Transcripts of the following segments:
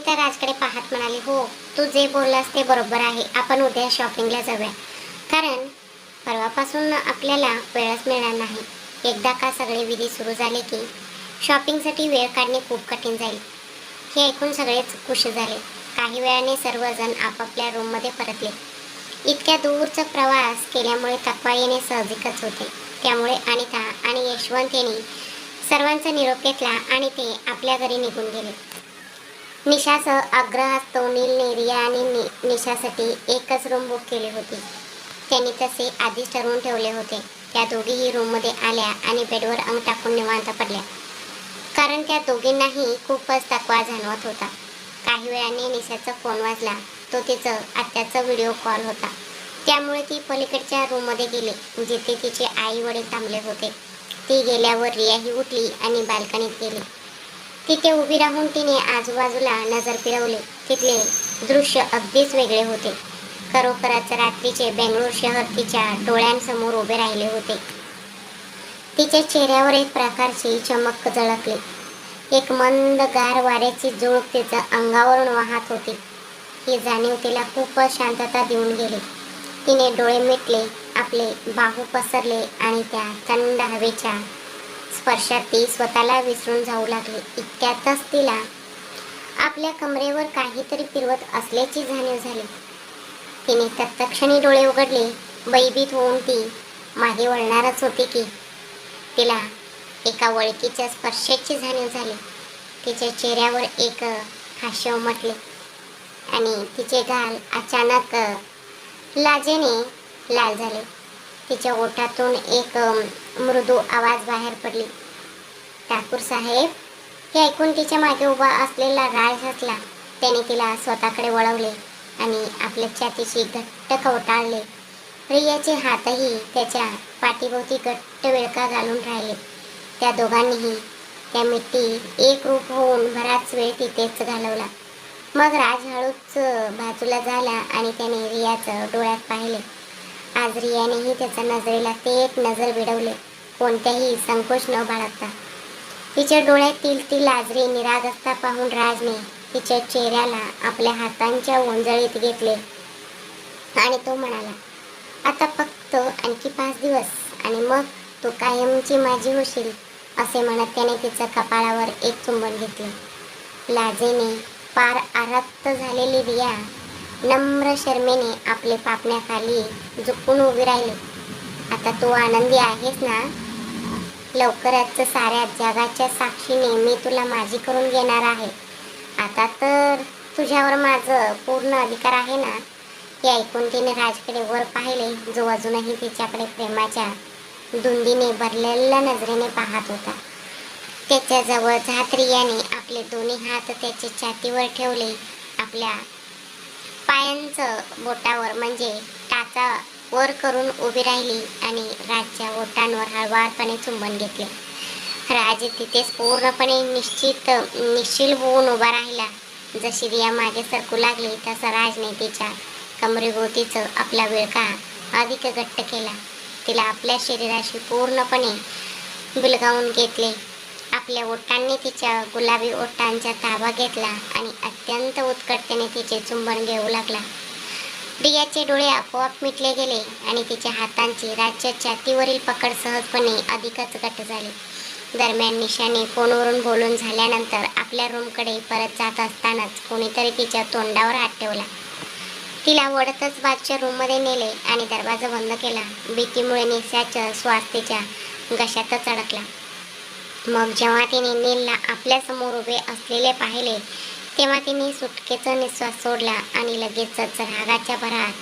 निकिता राजकडे पाहत म्हणाली, हो, तू जे बोललास ते बरोबर आहे. आपण उद्या शॉपिंगला जाऊया. कारण परवापासून आपल्याला वेळच मिळणार नाही. एकदा का सगळे विधी सुरू झाले की शॉपिंगसाठी वेळ काढणे खूप कठीण जाईल. हे ऐकून सगळेच खुश झाले. काही वेळाने सर्वजण आपापल्या रूममध्ये परतले. इतक्या दूरचा प्रवास केल्यामुळे थकवा येणे साहजिकच होते. त्यामुळे अनिता आणि यशवंत यांनी सर्वांचा निरोप घेतला आणि ते आपल्या घरी निघून गेले. निशाचं आग्रहास्तव नीलने रिया आणि निशासाठी एकच रूम बुक केली होती. त्यांनी तसे आधीच ठरवून ठेवले होते. त्या दोघीही रूममध्ये आल्या आणि बेडवर अंग टाकून निवांत पडल्या. कारण त्या दोघींनाही खूपच थकवा जाणवत होता. काही वेळाने निशाचा फोन वाजला. तो तिचा आत्याचा व्हिडिओ कॉल होता. त्यामुळे ती पलीकडच्या रूममध्ये गेली, जिथे तिचे आई वडील थांबले होते. ती गेल्यावर रियाही उठली आणि बाल्कनीत गेली. तिथे उभी राहून तिने आजूबाजूला नजर फिरवली. तिथले दृश्य अगदीच वेगळे होते. खरोखरच रात्रीचे बेंगळूर शहर तिच्या डोळ्यांसमोर उभे राहिले होते. तिच्या चेहऱ्यावर एक प्रकारची चमक झळकली. एक मंद गार वाऱ्याची झुळूक तिच्या अंगावरून वाहत होती. ही जाणीव तिला खूपच शांतता देऊन गेली. तिने डोळे मिटले, आपले बाहू पसरले आणि त्या थंड हवेच्या स्पर्शात ती स्वतःला विसरून जाऊ लागली. इतक्यातच तिला आपल्या कमरेवर काहीतरी फिरवत असल्याची जाणीव झाली. तिने तत्क्षणी डोळे उघडले. भयभीत होऊन ती मागे वळणारच होती की तिला एका ओळखीच्या स्पर्शाची जाणीव झाली. तिच्या चेहऱ्यावर एक हास्य उमटले आणि तिचे गाल अचानक लाजेने लाल झाले. तिच्या ओठातून एक मृदू आवाज बाहेर पडली, ठाकूर साहेब. हे ऐकून तिच्या मागे उभा असलेला राज हसला. त्याने तिला स्वतःकडे वळवले आणि आपल्या छातीशी घट्ट कवटाळले. रियाचे हातही त्याच्या पाठीभोवती घट्ट विळखा घालून राहिले. त्या दोघांनीही त्या मिठी एक रूप होऊन बराच वेळ तिथेच घालवला. मग राज हळूच बाजूला झाला आणि त्याने रियाचं डोळ्यात पाहिले. आज रियानेही त्याच्या नजरेला ते एक नजर भिडवले, कोणत्याही संकोच न बाळगता. तिच्या डोळ्यातील ती लाजरी निरागसता पाहून राजने तिच्या चेहऱ्याला आपल्या हातांच्या ओंजळीत घेतले आणि तो म्हणाला, आता फक्त आणखी 5 दिवस आणि मग तू कायमची माझी होशील. असे म्हणत त्याने तिच्या कपाळावर एक चुंबन घेतले. लाजेने पार आरक्त झालेली रिया नम्र शर्मेने आपले पापण्याखाली झुकून उभी राहिली. आता तू आनंदी आहेस ना? लवकरच साऱ्या जगाच्या साक्षीने मी तुला माझी करून घेणार आहे. आता तर तुझ्यावर माझं पूर्ण अधिकार आहे ना? हे ऐकून तिने राजकडे वर पाहिले, जो अजूनही तिच्याकडे प्रेमाच्या धुंदीने भरलेल्या नजरेने पाहत होता. त्याच्याजवळ जात रियाने आपले दोन्ही हात त्याच्या छातीवर ठेवले. आपल्या पायांचं बोटावर म्हणजे टाचा वर करून उभी राहिली आणि राजच्या ओठांवर हळवारपणे चुंबन घेतले. राज तिथेच पूर्णपणे निश्चिल होऊन उभा राहिला. जशी रिया मागे सरकू लागली तसा राजने तिच्या कमरेभोवतीच आपला विळखा अधिक घट्ट केला. तिला आपल्या शरीराशी पूर्णपणे बिलगावून घेतले. आपल्या ओठांनी तिच्या गुलाबी ओठांचा ताबा घेतला आणि अत्यंत उत्कटतेने तिचे चुंबन घेऊ लागला. रियाचे डोळे आपोआप मिटले गेले आणि तिच्या हातांची राजच्या छातीवरील पकड सहजपणे अधिकच घट्ट झाली. दरम्यान निशाने फोनवरून बोलून झाल्यानंतर आपल्या रूमकडे परत जात असतानाच कोणीतरी तिच्या तोंडावर हात ठेवला. तिला वडतच बाजूच्या रूममध्ये नेले आणि दरवाजा बंद केला. भीतीमुळे निशाचा श्वास तिच्या घशातच अडकला. मग जेव्हा तिने नीलला आपल्यासमोर उभे असलेले पाहिले तेव्हा तिने सुटकेचा निश्वास सोडला आणि लगेचच रागाच्या भरात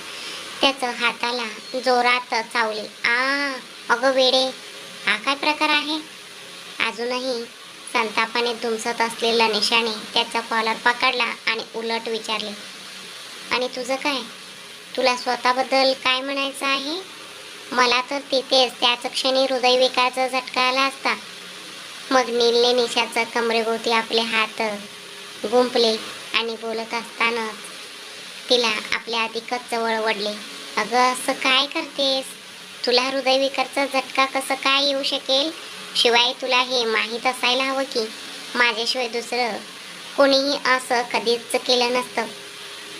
त्याचं हाताला जोरात चावले. अगं वेडे, हा काय प्रकार आहे? अजूनही संतापाने धुमसत असलेला निशाने त्याचा कॉलर पकडला आणि उलट विचारले, आणि तुझं काय? तुला स्वतःबद्दल काय म्हणायचं आहे? मला तर तिथेच त्याच क्षणी हृदयविकाराचा झटका आला असता. मग नीलने निशाच्या कमरेभोवती आपले हात गुंफले आणि बोलत असताना तिला आपल्या अधिकच जवळ ओढले. अगं असं काय करतेस? तुला हृदयविकाराचा झटका कसं काय येऊ शकेल? शिवाय तुला हे माहीत असायला हवं की माझ्याशिवाय दुसरं कोणीही असं कधीच केलं नसतं.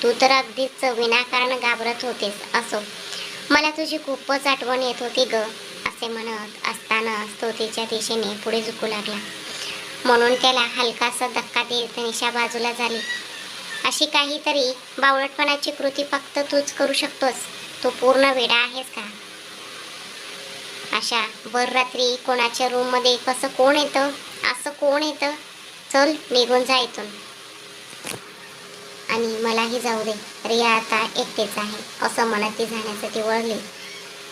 तू तर अगदीच विनाकारण घाबरत होतेस. असो, मला तुझी खूपच आठवण येत होती ग, असे म्हणत असतानाच तो तिच्या दिशेने पुढे झुकू लागला. म्हणून त्याला हलकासा धक्का देत निशा बाजूला झाली. अशी काहीतरी बावळटपणाची कृती फक्त तूच करू शकतोस. तू पूर्ण वेडा आहेस का? अशा भर रात्री कोणाच्या रूम मध्ये कसं कोण येतं? असं कोण येतं? चल निघून जा इथून. आणि मलाही जाऊ दे, रिया आता एकटेच आहे, असं म्हणत ती जाण्यासाठी वळली.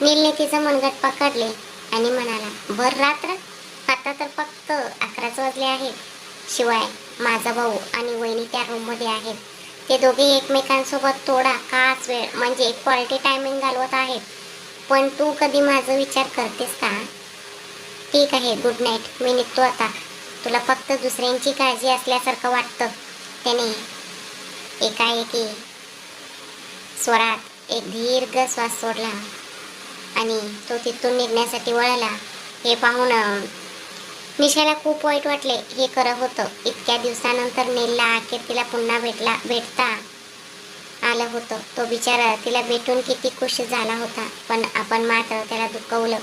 नीलने तिचं मनगट पकडले आणि म्हणाला, भर रात्र? आता तर फक्त 11च वाजले आहेत. शिवाय माझा भाऊ आणि वहिनी त्या रूम मध्ये आहेत. ते दोघे एकमेकांसोबत थोडा खास वेळ म्हणजे क्वालिटी टायमिंग घालवत आहेत. पण तू कधी माझा विचार करतेस का? ठीक आहे, गुड नाईट, मी निघतो आता. तुला फक्त दुसऱ्यांची काळजी असल्यासारखं वाटतं. त्याने एकाएकी स्वरात एक दीर्घ श्वास सोडला आणि तो तिथून निघण्यासाठी वळला. हे पाहून निशाला खूप वाईट वाटले. हे खरं होतं, इतक्या दिवसानंतर नीलला अखेर तिला पुन्हा भेटता आलं होतं. तो बिचारा तिला भेटून किती खुश झाला होता, पण आपण मात्र त्याला दुखवलं.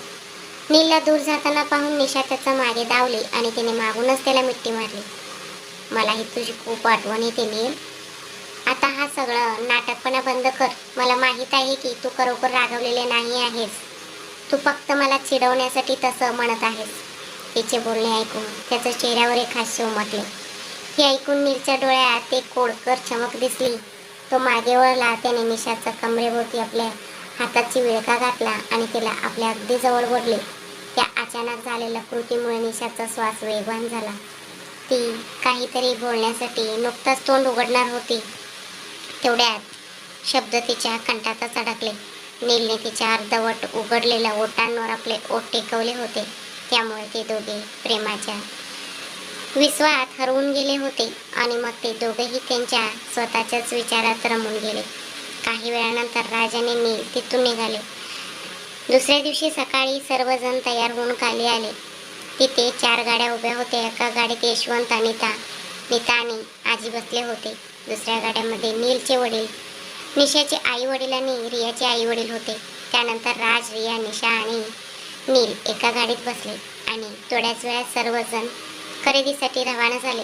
नीलला दूर जाताना पाहून निशा त्याचा मागे धावली आणि तिने मागूनच त्याला मिठी मारली. मलाही तुझी खूप आठवण येते नील. आता हा सगळं नाटकपणा बंद कर. मला माहित आहे की तू खरोखर रागवलेले नाही आहेस. तू फक्त मला चिडवण्यासाठी तसं म्हणत आहेस. तिचे बोलणे ऐकून त्याच्या चेहऱ्यावर एक हास्य उमटले. हे ऐकून नीलच्या डोळ्यात एक खोडकर चमक दिसली. तो मागे वळला. त्याने निशाच्या कमरेभोवती आपल्या हाताची विळखा घातला आणि तिला आपल्या अगदी जवळ बोलले. त्या अचानक झालेल्या कृतीमुळे निशाचा श्वास वेगवान झाला. ती काहीतरी बोलण्यासाठी नुकताच तोंड उघडणार होती, तेवढ्यात शब्द तिच्या कंठातच अडकले. नीलने तिच्या अर्धवट उघडलेल्या ओठांवर आपले ओठ टेकवले होते. त्यामुळे ते दोघे प्रेमाच्या विश्वात हरवून गेले होते आणि मग ते दोघेही त्यांच्या स्वतःच्याच विचारात रमून गेले. काही वेळानंतर राज आणि नील तिथून निघाले. दुसऱ्या दिवशी सकाळी सर्वजण तयार होऊन खाली आले. तिथे 4 गाड्या उभ्या होत्या. एका गाडीत यशवंत, नीता आणि आजी बसले होते. दुसऱ्या गाड्यामध्ये नीलचे वडील, निशाचे आई वडील आणि रियाचे आई वडील होते. त्यानंतर राज, रिया, निशा आणि नील एका गाडीत बसले आणि थोड्याच वेळात सर्वजण खरेदीसाठी रवाना झाले.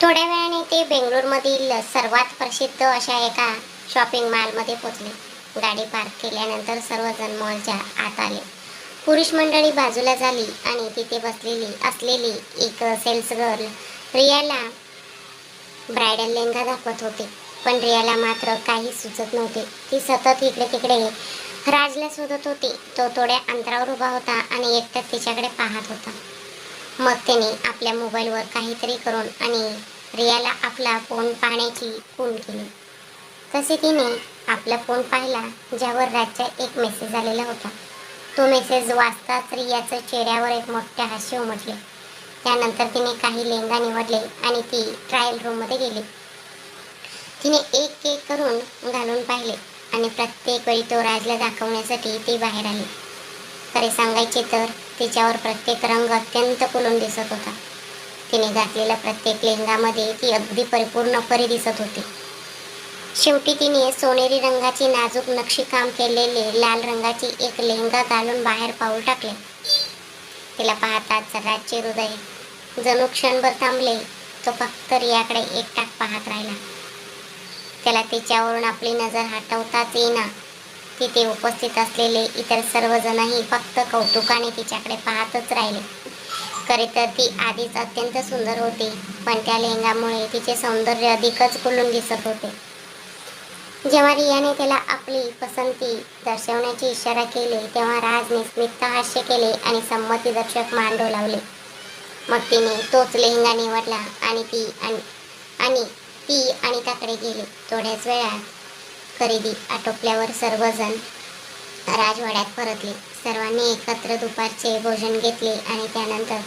थोड्या वेळाने ते बेंगळूरमधील सर्वात प्रसिद्ध अशा एका शॉपिंग मॉलमध्ये पोहोचले. गाडी पार्क केल्यानंतर सर्वजण मॉलच्या आत आले. पुरुष मंडळी बाजूला झाली आणि तिथे असलेली एक सेल्स गर्ल रियाला ब्रायडल लेहंगा दाखवत होते. पण रियाला मात्र काही सुचत नव्हते. ती सतत इकडे तिकडे राजला शोधत होती. तो थोड्या अंतरावर उभा होता आणि एकट्यात तिच्याकडे पाहत होता. मग त्याने आपल्या मोबाईलवर काहीतरी करून आणि रियाला आपला फोन पाहण्याची खूण केली. तसे तिने आपला फोन पाहिला, ज्यावर राजचा एक मेसेज आलेला होता. तो मेसेज वाचताच रियाच्या चेहऱ्यावर एक मोठे हास्य उमटले. त्यानंतर तिने काही लेहंगा निवडले आणि ती ट्रायल रूममध्ये गेली. तिने एक एक करून घालून पाहिले आणि प्रत्येक वेळी तो राजला दाखवण्यासाठी ती बाहेर आली. खरे सांगायचे तर तिच्यावर प्रत्येक रंग अत्यंत खुलून दिसत होता. तिने घातलेल्या प्रत्येक लेहंगामध्ये ती अगदी परिपूर्ण परी दिसत होती. शेवटी तिने सोनेरी रंगाची नाजूक नक्षीकाम केलेले लाल रंगाची एक लेहंगा घालून बाहेर पाऊल टाकले. तिला पाहताच राजचे हृदय जणू क्षणभर थांबले. तो फक्त रियाकडे एकटाक पाहत राहिला. त्याला तिच्यावरून आपली नजर हटवताच येईना. तिथे उपस्थित असलेले इतर सर्वजणही फक्त कौतुकाने तिच्याकडे पाहतच राहिले. खरे तर ती आधीच अत्यंत सुंदर होती, पण त्या लेहंगामुळे तिचे सौंदर्य अधिकच खुलून दिसत होते. जेव्हा रियाने त्याला आपली पसंती दर्शवण्याची इशारा केली, तेव्हा राजने स्मित हास्य केले आणि संमतीदर्शक मान डोलावले. मग तिने तोच लेहंगा निवडला आणि ती अनिताकडे गेली. थोड्याच वेळात खरेदी आटोपल्यावर सर्वजण राजवाड्यात परतले. सर्वांनी एकत्र दुपारचे भोजन घेतले आणि त्यानंतर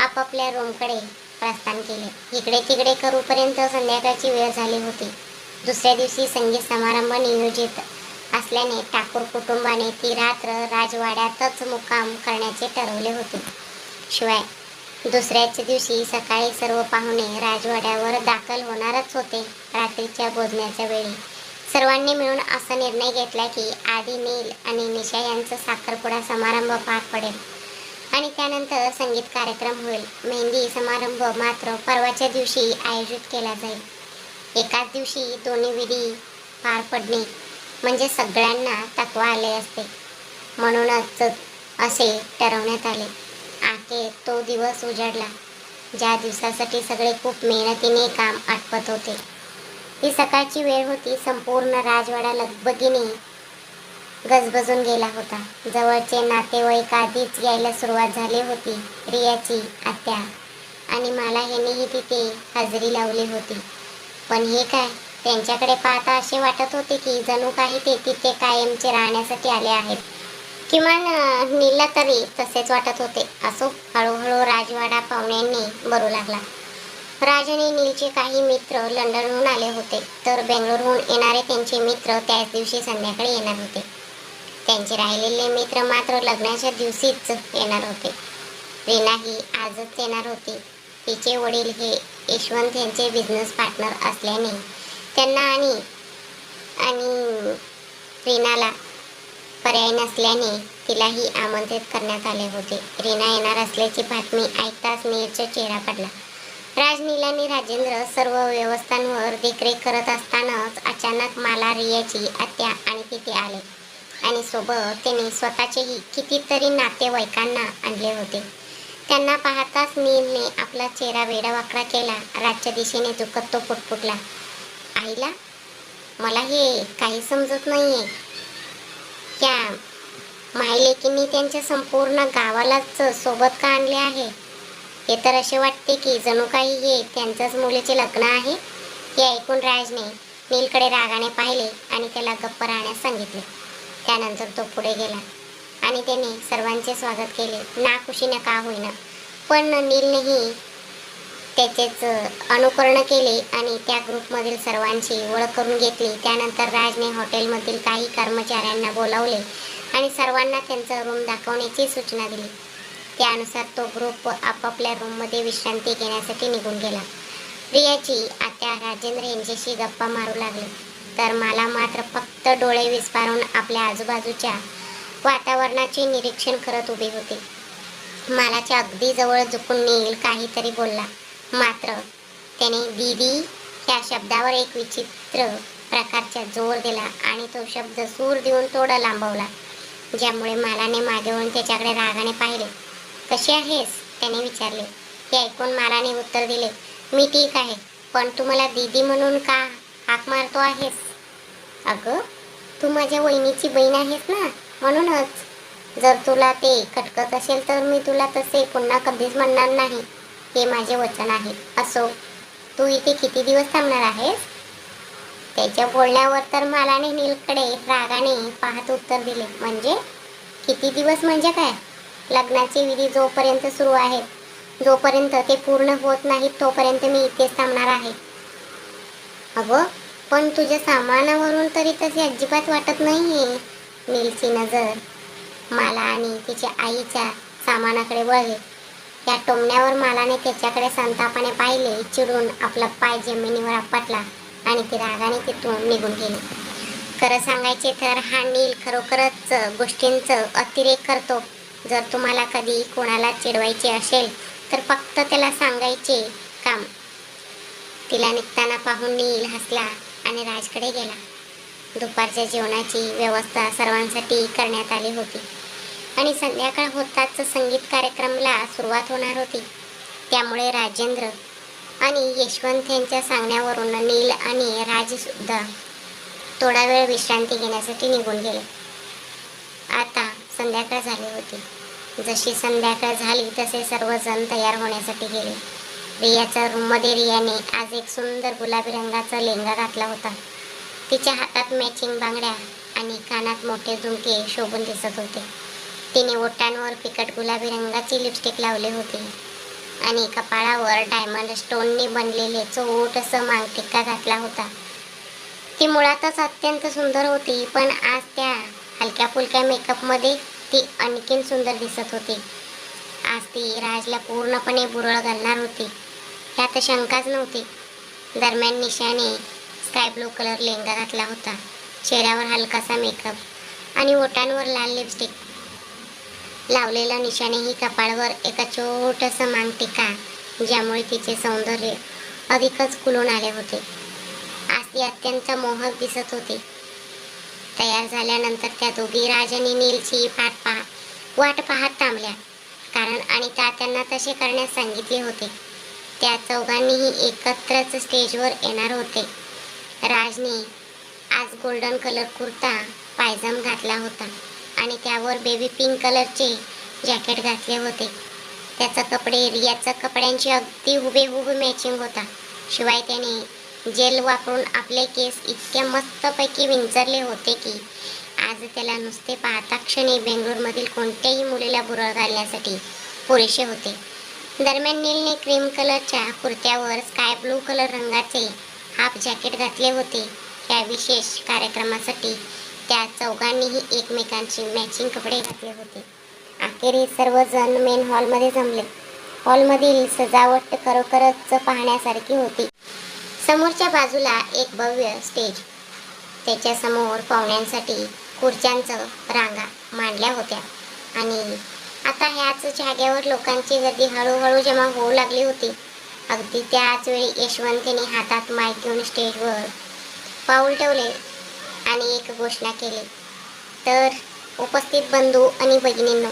आपापल्या रूमकडे प्रस्थान केले. इकडे तिकडे करूपर्यंत संध्याकाळची वेळ झाली होती. दुसऱ्या दिवशी संगीत समारंभ नियोजित असल्याने ठाकूर कुटुंबाने ती रात्र राजवाड्यातच मुक्काम करण्याचे ठरवले होते. शिवाय दुसऱ्याच दिवशी सकाळी सर्व पाहुणे राजवाड्यावर दाखल होणारच होते. रात्रीच्या भोजनाच्या वेळी सर्वांनी मिळून असा निर्णय घेतला की आधी नील आणि निशा यांचा साखरपुडा समारंभ पार पडेल आणि त्यानंतर संगीत कार्यक्रम होईल. मेहंदी समारंभ मात्र परवाच्या दिवशी आयोजित केला जाईल. एकाच दिवशी दोन्ही विधी पार पडणे म्हणजे सगळ्यांना तकवा आले असते. म्हणूनच असे ठरवण्यात आले. अखेर तो दिवस उजाडला ज्या दिवसासाठी सगळे खूप मेहनतीने काम आटपत होते. ही सकाळची वेळ होती. संपूर्ण राजवाडा लगबगीने गजबजून गेला होता. जवळचे नातेवाईक आधीच यायला सुरुवात झाली होती. रियाची आत्या आणि माला यांनीही तिथे हजेरी लावली होती. पण हे काय, त्यांच्याकडे पाहता असे वाटत होते की जणू काही ते तिथे कायमचे राहण्यासाठी आले आहेत. किमान नीलला तरी तसेच वाटत होते. असो, हळूहळू राजवाडा पाहुण्यांनी भरू लागला. राज आणि नीलचे काही मित्र लंडनहून आले होते, तर बेंगलोरहून येणारे त्यांचे मित्र त्याच दिवशी संध्याकाळी येणार होते. त्यांचे राहिलेले मित्र मात्र लग्नाच्या दिवशीच येणार होते. रीना ही आजच येणार होती. तिचे वडील हे यशवंत यांचे बिझनेस पार्टनर असल्याने त्यांना आणि रीनाला पर्याय नसल्याने तिलाही आमंत्रित करण्यात आले होते. रीना येणार असल्याची बातमी ऐकताच नीलचा चेहरा पडला. राज, नील आणि राजेंद्र सर्व व्यवस्थांवर देखरेख करत असतानाच अचानक माला, रियाची आत्या आणि तिथे आले आणि सोबत त्यांनी स्वतःचेही कितीतरी नातेवाईकांना आणले होते. त्यांना पाहताच नीलने आपला चेहरा वेडावाकडा केला. राजच्या दिशेने झुकत तो पुटपुटला, आईला, मला हे काही समजत नाहीये. त्या मायलेकींनी त्यांच्या संपूर्ण गावालाच सोबत का आणले आहे? हे तर असे वाटते की जणू काही हे त्यांच्याच मुलीचे लग्न आहे. हे ऐकून राजने नीलकडे रागाने पाहिले आणि त्याला गप्प राहण्यास सांगितले. त्यानंतर तो पुढे गेला आणि त्याने सर्वांचे स्वागत केले. नाखुशीने का होईना, पण नीलनेही त्याचेच अनुकरण केले आणि त्या ग्रुपमधील सर्वांची ओळख करून घेतली. त्यानंतर राजने हॉटेलमधील काही कर्मचाऱ्यांना बोलावले आणि सर्वांना त्यांचा रूम दाखवण्याची सूचना दिली. त्यानुसार तो ग्रुप आपापल्या रूममध्ये विश्रांती घेण्यासाठी निघून गेला. रियाची आत्या राजेंद्र यांच्याशी गप्पा मारू लागले, तर मला मात्र फक्त डोळे विस्फारून आपल्या आजूबाजूच्या वातावरणाचे निरीक्षण करत उभी होती. मालाच्या अगदी जवळ झुकून नील काहीतरी बोलला, मात्र त्याने दीदी ह्या शब्दावर एक विचित्र प्रकारचा जोर दिला आणि तो शब्द सूर देऊन थोडा लांबवला, ज्यामुळे मालाने मागे वळून त्याच्याकडे रागाने पाहिले. कशी आहेस, त्याने विचारले. हे ऐकून मालाने उत्तर दिले, मी ठीक आहे, पण तू मला दीदी म्हणून का हाक मारतो आहेस? अगं, तू माझ्या वहिनीची बहीण आहेस ना, म्हणूनच. जर तुला ते खटकत असेल तर मी तुला तसे पुन्हा कधीच म्हणणार नाही, हे माझे वचन आहे. असो, तू इथे किती दिवस थांबणार आहेस? त्याच्या बोलण्यावर तर मालाने नीलकडे रागाने पाहत उत्तर दिले, म्हणजे किती दिवस म्हणजे काय? लग्नाचे विधी जोपर्यंत सुरू आहेत, जोपर्यंत ते पूर्ण होत नाहीत तोपर्यंत मी इथेच थांबणार आहे. अगं, पण तुझ्या सामानावरून तरी तसे अजिबात वाटत नाहीये. नीलची नजर माला आणि तिच्या आईच्या सामानाकडे वळली. या टोमण्यावर मालाने त्याच्याकडे संतापाने पाहिले. चिडून आपला पाय जमिनीवर आपटला आणि ती रागाने तिथून निघून गेली. खरं सांगायचे तर हा नील खरोखरच गोष्टींचं अतिरेक करतो. जर तुम्हाला कधी कोणाला चिडवायचे असेल तर फक्त त्याला सांगायचे काम. तिला निघताना पाहून नील हसला आणि राजकडे गेला. दुपारच्या जेवणाची व्यवस्था सर्वांसाठी करण्यात आली होती आणि संध्याकाळ होताच संगीत कार्यक्रमाला सुरुवात होणार होती. त्यामुळे राजेंद्र आणि यशवंत यांच्या सांगण्यावरून नील आणि राजसुद्धा थोडा वेळ विश्रांती घेण्यासाठी निघून गेले. आता संध्याकाळ झाली होती. जशी संध्याकाळ झाली तसे सर्वजण तयार होण्यासाठी गेले. रियाच्या रूममध्ये रियाने आज एक सुंदर गुलाबी रंगाचा लेंगा घातला होता. तिच्या हातात मॅचिंग बांगड्या आणि कानात मोठे झुमके शोभून दिसत होते. तिने ओठांवर फिकट गुलाबी रंगाची लिपस्टिक लावली होती आणि कपाळावर डायमंड स्टोनने बनलेले छोटंसं मांगटिका घातला होता. ती मुळातच अत्यंत सुंदर होती, पण आज त्या हलक्या फुलक्या मेकअपमध्ये ती आणखीन सुंदर दिसत होती. आज ती राजला पूर्णपणे बुरळ घालणार होती, ह्यात शंकाच नव्हती. दरम्यान निशाने स्काय ब्लू कलर लेंगा घातला होता, चेहऱ्यावर हलकासा मेकअप आणि ओठांवर लाल लिपस्टिक लावलेला. निशानेही कपाळावर एका छोटंसं मांगटिका, ज्यामुळे तिचे सौंदर्य अधिकच खुलून आले होते. आज ती अत्यंत मोहक दिसत होती. तयार झाल्यानंतर त्या दोघी राज आणि नीलची वाट पाहत थांबल्या, कारण अनिता त्यांना तसे करण्यास सांगितले होते. त्या चौघांनीही एकत्रच स्टेजवर येणार होते. राजने आज गोल्डन कलर कुर्ता पायजाम घातला होता आणि त्यावर बेबी पिंक कलरचे जॅकेट घातले होते. त्याचा कपडे रियाच्या कपड्यांची अगदी हुबेहूब मॅचिंग होता. शिवाय त्याने जेल वापरून आपले केस इतक्या मस्तपैकी विंचरले होते की आज त्याला नुसते पाहता क्षणी बेंगळूरमधील कोणत्याही मुलीला बुरळ घालण्यासाठी पुरेसे होते. दरम्यान नीलने क्रीम कलरच्या कुर्त्यावर स्काय ब्लू कलर रंगाचे हाफ जॅकेट घातले होते. या विशेष कार्यक्रमासाठी त्या चौघांनीही एकमेकांची मॅचिंग कपडे घातले होते. अखेरीस सर्वजण मेन हॉलमध्ये जमले. हॉलमधील सजावट खरोखरच पाहण्यासारखी होती. समोरच्या बाजूला एक भव्य स्टेज, त्याच्यासमोर पाहुण्यांसाठी खुर्च्यांचं रांगा मांडल्या होत्या आणि आता ह्याच जागेवर लोकांची गर्दी हळूहळू जमा होऊ लागली होती. अगदी त्याच वेळी यशवंतीने हातात माईक घेऊन स्टेजवर पाऊल ठेवले आणि एक घोषणा केली. तर उपस्थित बंधू आणि भगिनींनो,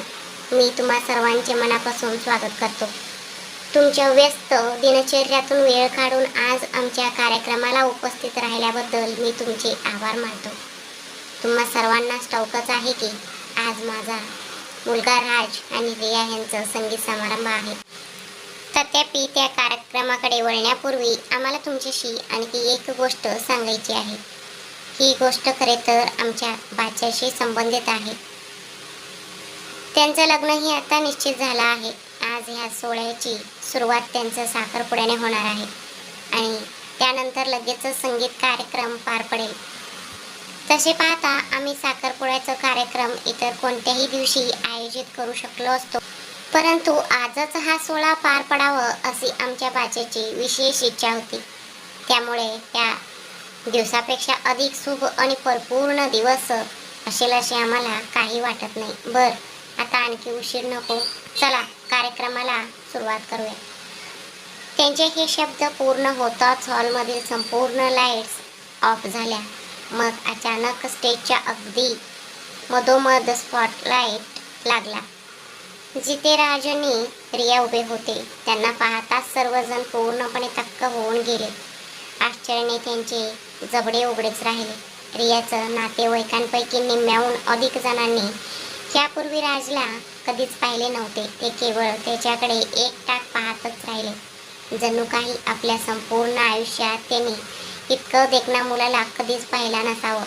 मी तुम्हा सर्वांचे मनापासून स्वागत करतो. तुमच्या व्यस्त दिनचर्यातून वेळ काढून आज आमच्या कार्यक्रमाला उपस्थित राहिल्याबद्दल मी तुमचे आभार मानतो. तुम्हा सर्वांनाच ठाऊकच आहे की आज माझा मुलगा राज आणि रिया यांचा संगीत समारंभ आहे. तथापि त्या कार्यक्रमाकडे वळण्यापूर्वी आम्हाला तुमच्याशी आणखी एक गोष्ट सांगायची आहे. ही गोष्ट खरे तर आमच्या बाच्याशी संबंधित आहे. त्यांचं लग्नही आता निश्चित झालं आहे. आज ह्या सोहळ्याची सुरुवात त्यांचं साखरपुड्याने होणार आहे आणि त्यानंतर लगेचच संगीत कार्यक्रम पार पडेल. तसे पाहता आम्ही साखरपुड्याचा कार्यक्रम इतर कोणत्याही दिवशी आयोजित करू शकलो असतो, परंतु आजच हा सोहळा पार पडावं अशी आमच्या बाच्याची विशेष इच्छा होती. त्यामुळे त्या दिवसापेक्षा अधिक शुभ आणि परिपूर्ण दिवस असेल असे आम्हाला काही वाटत नाही. बरं, आता आणखी उशीर नको, चला कार्यक्रमाला सुरुवात करूया. त्यांचे हे शब्द पूर्ण होताच हॉलमधील संपूर्ण लाईट्स ऑफ झाल्या. मग अचानक स्टेजच्या अगदी मधोमध स्पॉटलाईट लागला. जिथे राज आणि रिया उभे होते त्यांना पाहताच सर्वजण पूर्णपणे थक्क होऊन गेले. आश्चर्याने त्यांचे जबडे उघडेच राहिले. रियाचं नातेवाईकांपैकी निम्म्याहून अधिक जणांनी यापूर्वी राजला कधीच पाहिले नव्हते. ते केवळ त्याच्याकडे एकटाक पाहतच राहिले, जणू काही आपल्या संपूर्ण आयुष्यात त्यांनी इतकं देखण्या मुलाला कधीच पाहिला नसावं.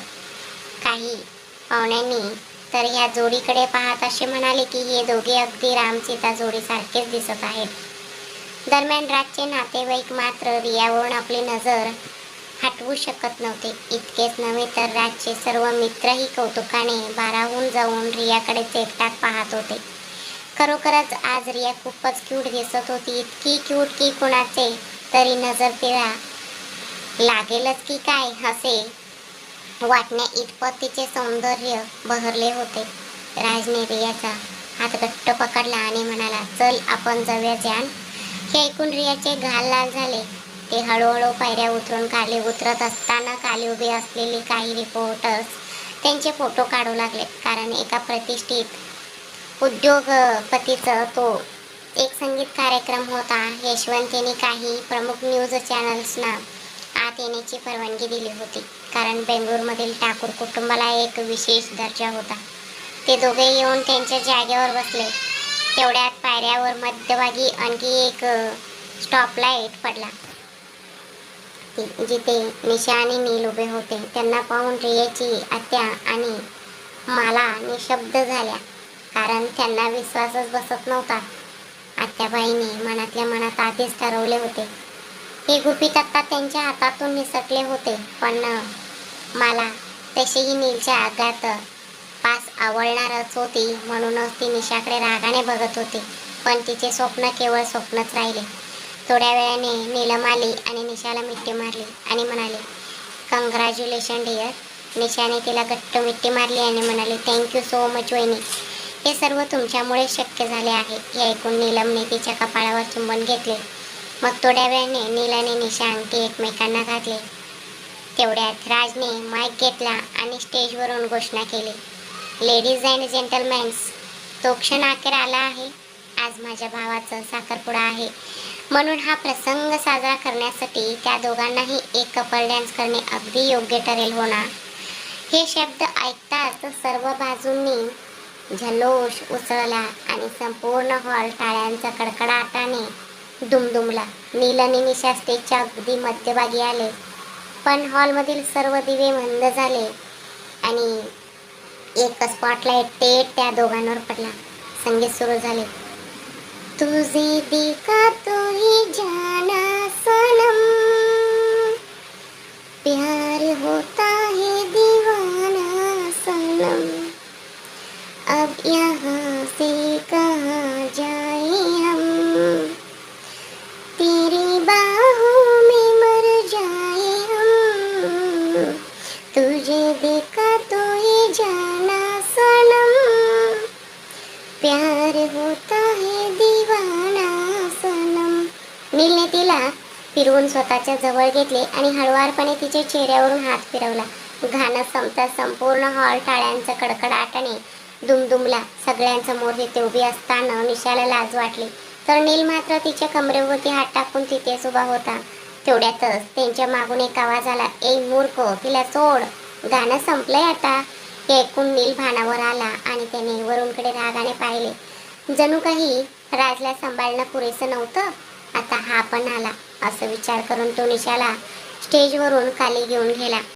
काही पाहुण्यांनी तर ह्या जोडीकडे पाहत असे म्हणाले की हे दोघे अगदी रामसीता जोडीसारखेच दिसत आहेत. दरम्यान राजचे नातेवाईक मात्र रियावरून आपली नजर हटवू शकत नव्हते. इतकेच नव्हे तर राजचे सर्व मित्रही कौतुकाने भारावून जाऊन रियाकडेच एकटाक पाहत होते. खरोखरच आज रिया खूपच क्यूट दिसत होती. इतकी क्यूट की कुणाचे तरी नजर तिला लागेलच की काय असे वाटण्या इतपत तिचे सौंदर्य बहरले होते. राजने रियाचा हात घट्ट पकडला आणि म्हणाला, चल आपण जाऊया जान. हे ऐकून रियाचे गाल लाल झाले. ते हळूहळू पायऱ्या उतरून खाली उतरत असताना खाली उभे असलेले काही रिपोर्टर्स त्यांचे फोटो काढू लागले, कारण एका प्रतिष्ठित उद्योगपतीचा तो एक संगीत कार्यक्रम होता. यशवंतीने काही प्रमुख न्यूज चॅनल्सना आत येण्याची परवानगी दिली होती, कारण बेंगळूरमधील ठाकूर कुटुंबाला एक विशेष दर्जा होता. ते दोघे येऊन त्यांच्या जागेवर बसले. तेवढ्यात पायऱ्यावर मध्यभागी आणखी एक स्टॉपलाईट पडला. जिथे निशा आणि नील उभे होते त्यांना पाहून रियाची आत्या आणि मला निशब्द झाल्या, कारण त्यांना विश्वासच बसत नव्हता. आत्याबाईंनी मनातल्या मनात आधीच ठरवले होते. हे गुपित आत्ता त्यांच्या हातातून निसटले होते. पण मला तशीही नीलच्या आगात पास आवडणारच होती, म्हणूनच ती निशाकडे रागाने बघत होती. पण तिचे स्वप्न केवळ स्वप्नच राहिले. थोड्या वेळाने नीलम आली आणि निशाला मिठी मारली आणि म्हणाली, कंग्रॅच्युलेशन डिअर. निशाने तिला घट्ट मिठी मारली आणि म्हणाली, थँक्यू सो मच वहिनी. हे सर्व तुमच्यामुळे शक्य झाले आहे. हे ऐकून नीलमने तिच्या कपाळावर चुंबन घेतले. मग थोड्या वेळाने नील आणि निशा अंगठी एकमेकांना घातले. तेवढ्यात राजने माईक घेतला आणि स्टेजवरून घोषणा केली, लेडीज अँड जेंटलमॅन्स, तो क्षण अखेर आला आहे. आज माझ्या भावाचा साखरपुडा आहे, म्हणून हा प्रसंग साजरा करण्यासाठी त्या दोघांनाही एक कपल डान्स करणे अगदी योग्य ठरेल हो ना. हे शब्द ऐकताच सर्व बाजूंनी जल्लोष उसळला आणि संपूर्ण हॉल टाळ्यांच्या कडकडाटाने दुमदुमला. नील आणि निशा स्टेजच्या अगदी मध्यभागी आले, पण हॉलमधील सर्व दिवे मंद झाले आणि एक स्पॉटलाइट थेट त्या दोघांवर पडला. संगीत सुरू झाले. तुझे देखा तो ही जाना सनम, प्यार होता है दीवाना सनम, अब यहाँ से कहाँ जाए हम, तेरी बाहों में मर जाए हम, तुझे देखा तो ही जाना सनम, प्यार होता है दीवाना सनम. नीलने तिला फिरवून स्वतःच्या जवळ घेतले आणि हळुवारपणे तिच्या चेहऱ्यावरून हात फिरवला. गाणं संपता संपूर्ण हॉल टाळ्यांच्या कडकडाटाने दुमदुमला. सगळ्यांसमोर तिथे उभी असताना निशाला लाज वाटली, तर नील मात्र तिच्या कमरेवरती हात टाकून तिथेच उभा होता. तेवढ्यातच त्यांच्या मागून एक आवाज आला, ए मूर्ख, तिला सोड, गाणं संपलंय आता. हे ऐकून नील भानावर आला आणि त्याने वरूनकडे रागाने पाहिले. जणू काही राजला सांभाळणं पुरेसं नव्हतं, आता हा पण आला. असं विचार करून तो निशाला स्टेजवरून खाली घेऊन गेला.